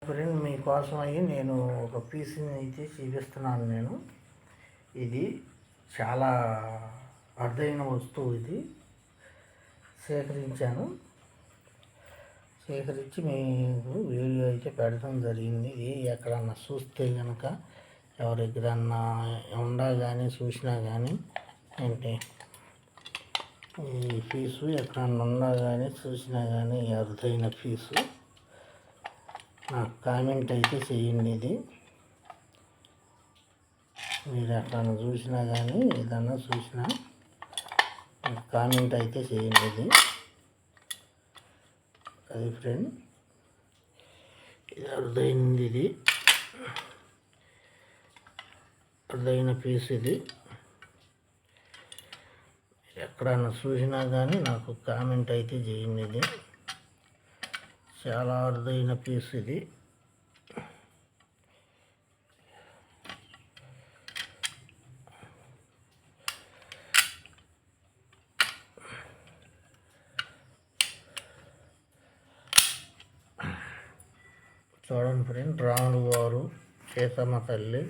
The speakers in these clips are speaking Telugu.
ఫ్రెండ్ మీకోసం అయ్యి నేను ఒక పీస్ని అయితే చూపిస్తున్నాను. నేను ఇది చాలా అరుదైన వస్తువు. ఇది సేకరించి మీకు వీడియో అయితే పెడతాం జరిగింది. ఇది ఎక్కడన్నా చూస్తే కనుక ఎవరికన్నా ఉండా కానీ చూసినా కానీ అంటే ఈ పీసు ఎక్కడన్నా ఉన్నా కానీ చూసినా కానీ అరుదైన పీసు నాకు కామెంట్ అయితే చేయండి. ఇది మీరు ఎక్కడన్నా చూసినా కానీ ఏదన్నా చూసినా కామెంట్ అయితే చేయండి. ఇది అది ఫ్రెండ్, ఇది అరుదైంది. ఇది అరుదైన పీస్. ఇది ఎక్కడన్నా చూసినా కానీ నాకు కామెంట్ అయితే చేయండి. ఇది చాలా అరుదైన పీస్. ఇది చూడండి ఫ్రెండ్, రాములు వారు, సీతమ్మ తల్లి,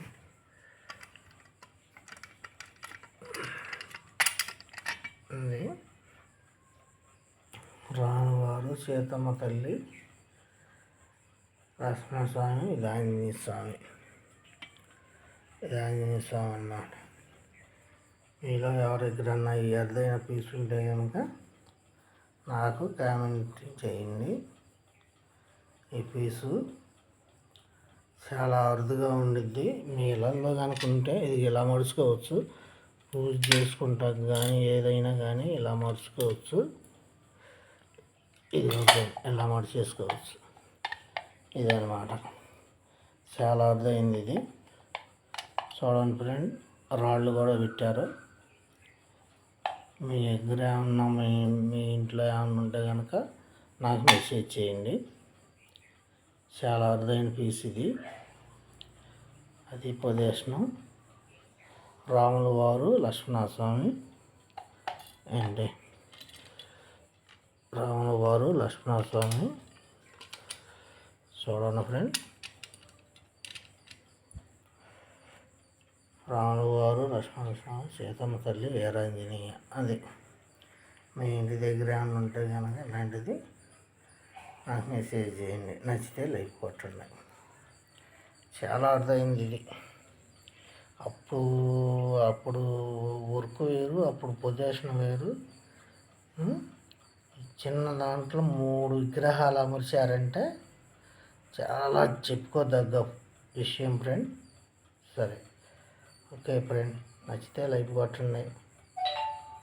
రాములు వారు, సీతమ్మ తల్లి, లక్ష్మణస్వామి, ఇది ఆంజనేయ స్వామి. అన్నమాట. మీలో ఎవరికన్నా ఈ అరుదైన పీస్ ఉంటే కనుక నాకు కామెంట్ చేయండి. ఈ పీసు చాలా అరుదుగా ఉండిద్ది. మీ ఇళ్ళల్లో కనుక ఉంటే ఇది ఇలా మడుచుకోవచ్చు. పూజ చేసుకుంటాక కానీ ఏదైనా కానీ ఇలా మడుచుకోవచ్చు. ఇది ఇలా మడిచేసుకోవచ్చు. ఇదనమాట, చాలా అరుదైంది. ఇది చూడండి ఫ్రెండ్, రాళ్ళు కూడా పెట్టారు. మీ దగ్గర ఏమన్నా మీ ఇంట్లో ఏమన్నా ఉంటే కనుక నాకు మెసేజ్ చేయండి. చాలా అరుదైన పీస్ ఇది. అది ప్రదేశం రాముల వారు, లక్ష్మణస్వామి అండి. రాముల వారు, లక్ష్మణస్వామి. చూడండి ఫ్రెండ్, రాముల వారు, లక్ష్మణస్వామి, సీతమ్మ తల్లి, వీరాంజనేయ. అది మీ ఇంటి దగ్గర ఏమన్నా ఉంటే కనుక ఇలాంటిది నాకు మెసేజ్ చేయండి. నచ్చితే లైక్ కొట్టండి. చాలా అరుదైంది ఇది. అప్పుడు వర్క్ వేరు, అప్పుడు పొజిషన్ వేరు. చిన్న దాంట్లో 3 విగ్రహాలు అమర్చారంటే చాలా చెప్పుకోదగ్గ విషయం ఫ్రెండ్. సరే, ఓకే ఫ్రెండ్, నచ్చితే లైక్ కొట్టండి.